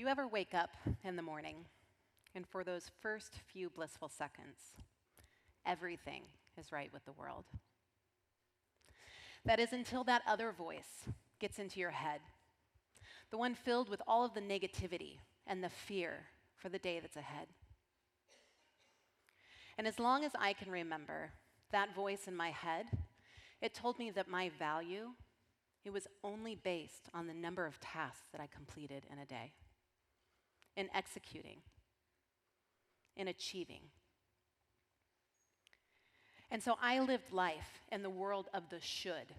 Do you ever wake up in the morning and for those first few blissful seconds, everything is right with the world? That is until that other voice gets into your head, the one filled with all of the negativity and the fear for the day that's ahead. And as long as I can remember, that voice in my head, it told me that my value, it was only based on the number of tasks that I completed in a day, in executing, in achieving. And so I lived life in the world of the should.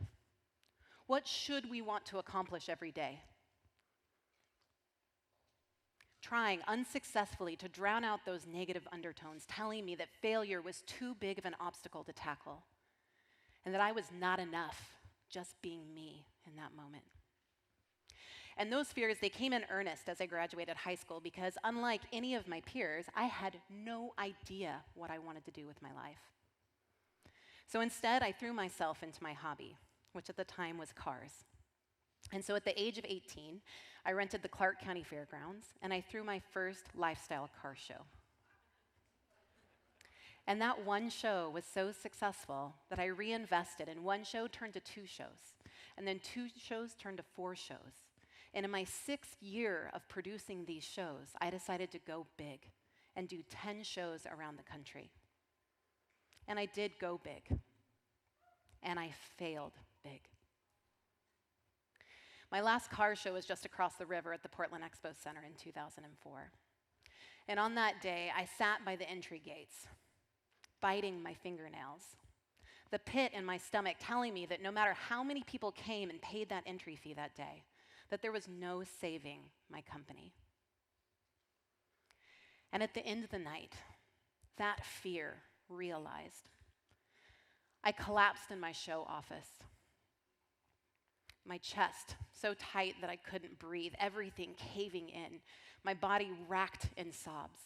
What should we want to accomplish every day? Trying unsuccessfully to drown out those negative undertones, telling me that failure was too big of an obstacle to tackle, and that I was not enough just being me in that moment. And those fears, they came in earnest as I graduated high school because unlike any of my peers, I had no idea what I wanted to do with my life. So instead, I threw myself into my hobby, which at the time was cars. And so at the age of 18, I rented the Clark County Fairgrounds, and I threw my first lifestyle car show. And that one show was so successful that I reinvested, and one show turned to 2 shows, and then 2 shows turned to 4 shows. And in my 6th year of producing these shows, I decided to go big and do 10 shows around the country. And I did go big, and I failed big. My last car show was just across the river at the Portland Expo Center in 2004. And on that day, I sat by the entry gates, biting my fingernails, the pit in my stomach telling me that no matter how many people came and paid that entry fee that day, that there was no saving my company. And at the end of the night, that fear realized. I collapsed in my show office. My chest so tight that I couldn't breathe, everything caving in, my body racked in sobs.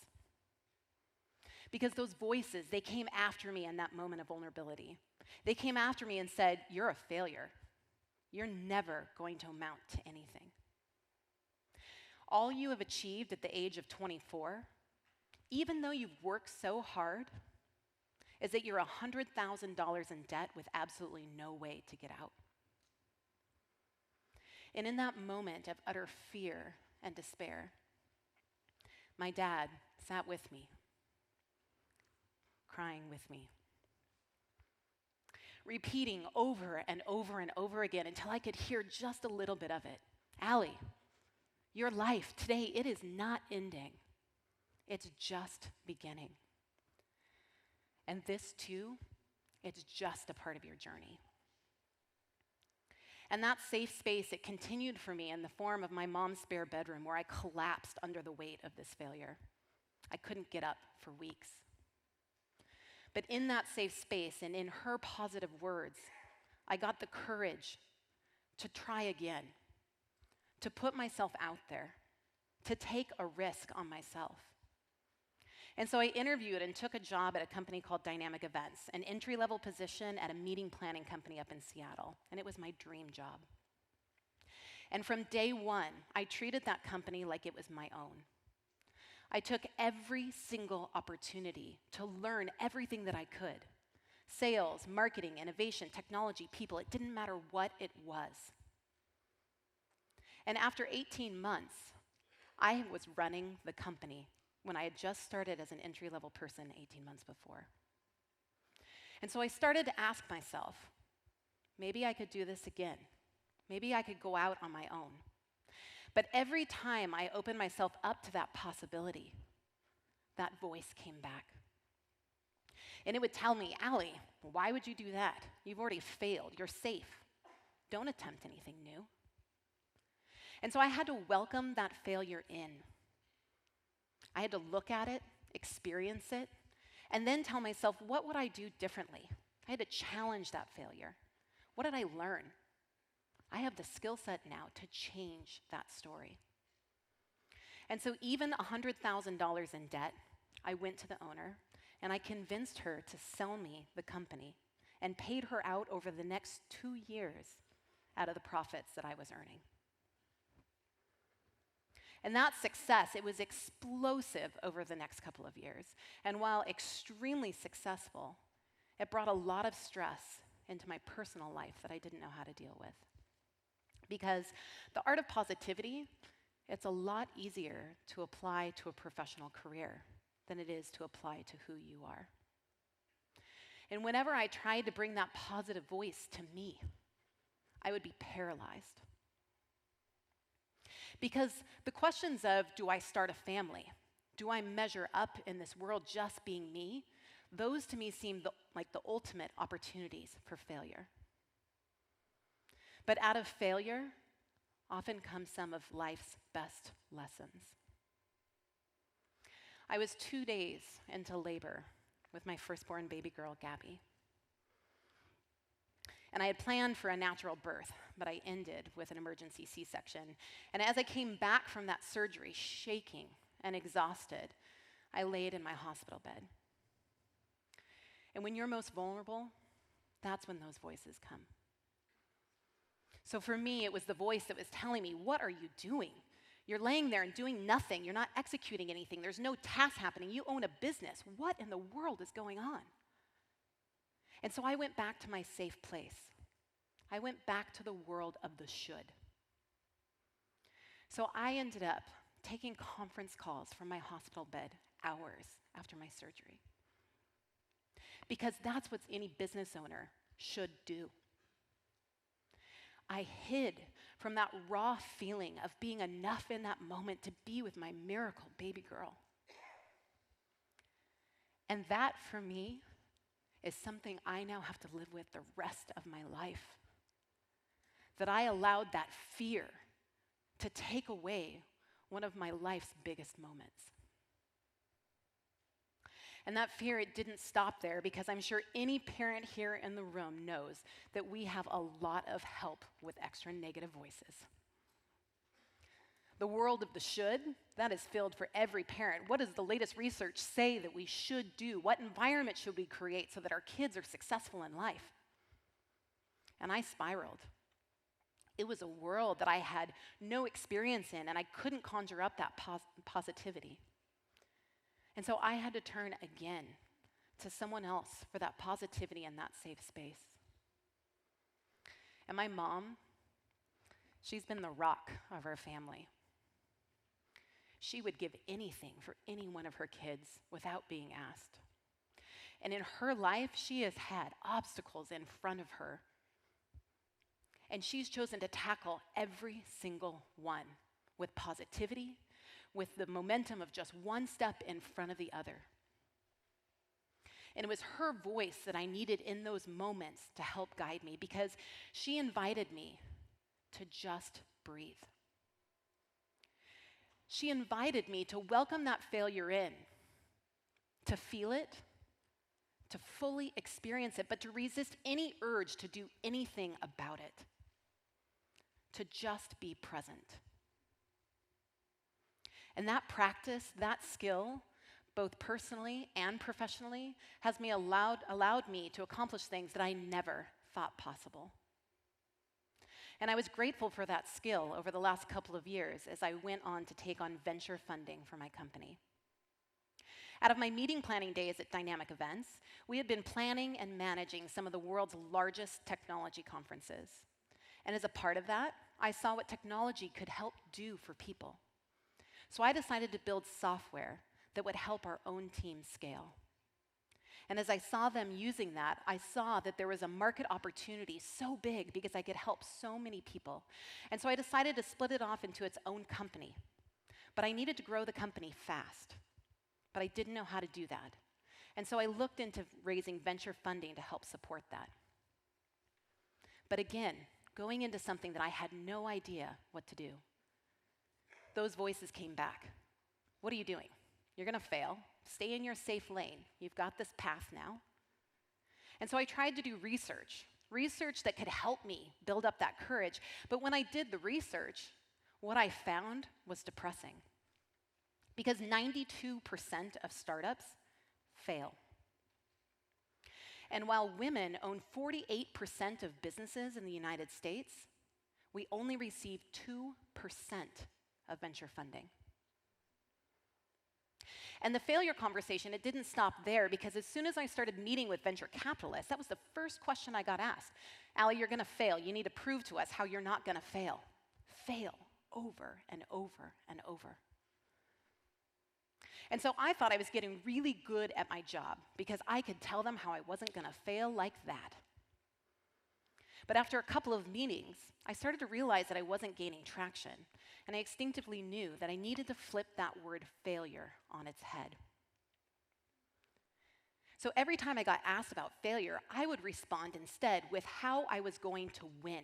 Because those voices, they came after me in that moment of vulnerability. They came after me and said, "You're a failure. You're never going to amount to anything. All you have achieved at the age of 24, even though you've worked so hard, is that you're $100,000 in debt with absolutely no way to get out." And in that moment of utter fear and despair, my dad sat with me, crying with me, repeating over and over and over again until I could hear just a little bit of it. "Allie, your life today, it is not ending. It's just beginning. And this too, it's just a part of your journey." And that safe space, it continued for me in the form of my mom's spare bedroom where I collapsed under the weight of this failure. I couldn't get up for weeks. But in that safe space and in her positive words, I got the courage to try again, to put myself out there, to take a risk on myself. And so I interviewed and took a job at a company called Dynamic Events, an entry-level position at a meeting planning company up in Seattle, and it was my dream job. And from day one, I treated that company like it was my own. I took every single opportunity to learn everything that I could. Sales, marketing, innovation, technology, people, it didn't matter what it was. And after 18 months, I was running the company when I had just started as an entry-level person 18 months before. And so I started to ask myself, maybe I could do this again. Maybe I could go out on my own. But every time I opened myself up to that possibility, that voice came back. And it would tell me, "Allie, why would you do that? You've already failed. You're safe. Don't attempt anything new." And so I had to welcome that failure in. I had to look at it, experience it, and then tell myself, what would I do differently? I had to challenge that failure. What did I learn? I have the skill set now to change that story. And so even $100,000 in debt, I went to the owner and I convinced her to sell me the company and paid her out over the next 2 years out of the profits that I was earning. And that success, it was explosive over the next couple of years. And while extremely successful, it brought a lot of stress into my personal life that I didn't know how to deal with. Because the art of positivity, it's a lot easier to apply to a professional career than it is to apply to who you are. And whenever I tried to bring that positive voice to me, I would be paralyzed. Because the questions of, do I start a family? Do I measure up in this world just being me? Those to me seem like the ultimate opportunities for failure. But out of failure often comes some of life's best lessons. I was 2 days into labor with my firstborn baby girl, Gabby. And I had planned for a natural birth, but I ended with an emergency C-section. And as I came back from that surgery, shaking and exhausted, I laid in my hospital bed. And when you're most vulnerable, that's when those voices come. So for me, it was the voice that was telling me, what are you doing? You're laying there and doing nothing. You're not executing anything. There's no task happening. You own a business. What in the world is going on? And so I went back to my safe place. I went back to the world of the should. So I ended up taking conference calls from my hospital bed hours after my surgery. Because that's what any business owner should do. I hid from that raw feeling of being enough in that moment to be with my miracle baby girl. And that, for me, is something I now have to live with the rest of my life. That I allowed that fear to take away one of my life's biggest moments. And that fear, it didn't stop there, because I'm sure any parent here in the room knows that we have a lot of help with extra negative voices. The world of the should, that is filled for every parent. What does the latest research say that we should do? What environment should we create so that our kids are successful in life? And I spiraled. It was a world that I had no experience in, and I couldn't conjure up that positivity. And so I had to turn again to someone else for that positivity and that safe space. And my mom, she's been the rock of our family. She would give anything for any one of her kids without being asked. And in her life, she has had obstacles in front of her. And she's chosen to tackle every single one with positivity, with the momentum of just one step in front of the other. And it was her voice that I needed in those moments to help guide me, because she invited me to just breathe. She invited me to welcome that failure in, to feel it, to fully experience it, but to resist any urge to do anything about it, to just be present. And that practice, that skill, both personally and professionally, has allowed me to accomplish things that I never thought possible. And I was grateful for that skill over the last couple of years as I went on to take on venture funding for my company. Out of my meeting planning days at Dynamic Events, we had been planning and managing some of the world's largest technology conferences. And as a part of that, I saw what technology could help do for people. So I decided to build software that would help our own team scale. And as I saw them using that, I saw that there was a market opportunity so big because I could help so many people. And so I decided to split it off into its own company. But I needed to grow the company fast. But I didn't know how to do that. And so I looked into raising venture funding to help support that. But again, going into something that I had no idea what to do, those voices came back. What are you doing? You're going to fail. Stay in your safe lane. You've got this path now. And so I tried to do research that could help me build up that courage. But when I did the research, what I found was depressing. Because 92% of startups fail. And while women own 48% of businesses in the United States, we only receive 2% of venture funding. And the failure conversation, it didn't stop there, because as soon as I started meeting with venture capitalists, that was the first question I got asked. Allie, you're going to fail. You need to prove to us how you're not going to fail. Fail over and over and over. And so I thought I was getting really good at my job because I could tell them how I wasn't going to fail like that. But after a couple of meetings, I started to realize that I wasn't gaining traction, and I instinctively knew that I needed to flip that word failure on its head. So every time I got asked about failure, I would respond instead with how I was going to win.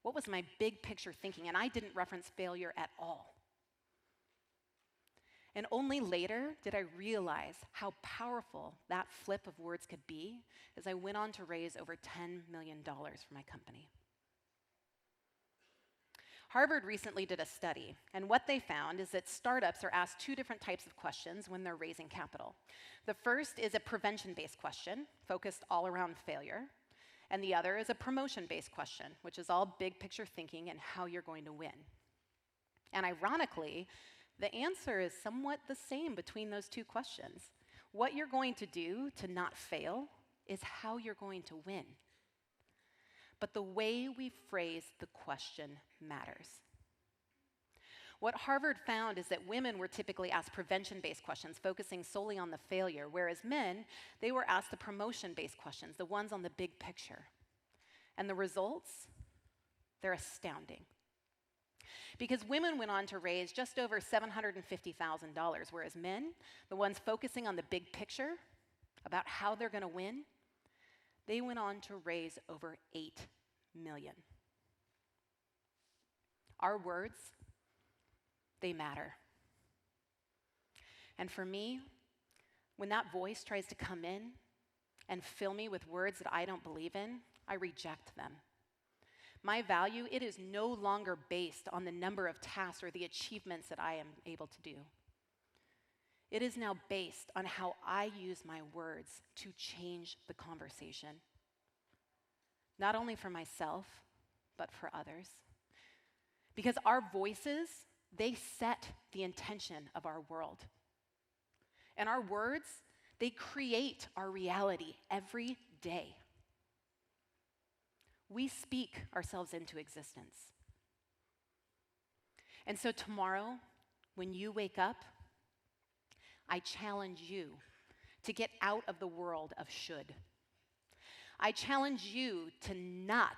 What was my big picture thinking? And I didn't reference failure at all. And only later did I realize how powerful that flip of words could be as I went on to raise over $10 million for my company. Harvard recently did a study, and what they found is that startups are asked two different types of questions when they're raising capital. The first is a prevention-based question, focused all around failure, and the other is a promotion-based question, which is all big picture thinking and how you're going to win. And ironically, the answer is somewhat the same between those two questions. What you're going to do to not fail is how you're going to win. But the way we phrase the question matters. What Harvard found is that women were typically asked prevention-based questions, focusing solely on the failure, whereas men, they were asked the promotion-based questions, the ones on the big picture. And the results, they're astounding. Because women went on to raise just over $750,000, whereas men, the ones focusing on the big picture, about how they're going to win, they went on to raise over $8 million. Our words, they matter. And for me, when that voice tries to come in and fill me with words that I don't believe in, I reject them. My value, it is no longer based on the number of tasks or the achievements that I am able to do. It is now based on how I use my words to change the conversation, not only for myself, but for others. Because our voices, they set the intention of our world. And our words, they create our reality every day. We speak ourselves into existence. And so tomorrow, when you wake up, I challenge you to get out of the world of should. I challenge you to not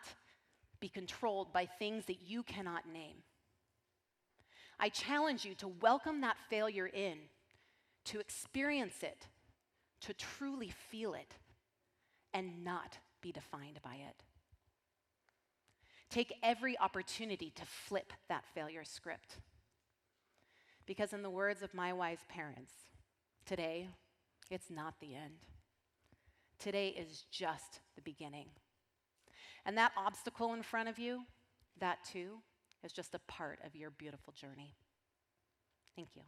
be controlled by things that you cannot name. I challenge you to welcome that failure in, to experience it, to truly feel it, and not be defined by it. Take every opportunity to flip that failure script. Because in the words of my wise parents, today, it's not the end. Today is just the beginning. And that obstacle in front of you, that too, is just a part of your beautiful journey. Thank you.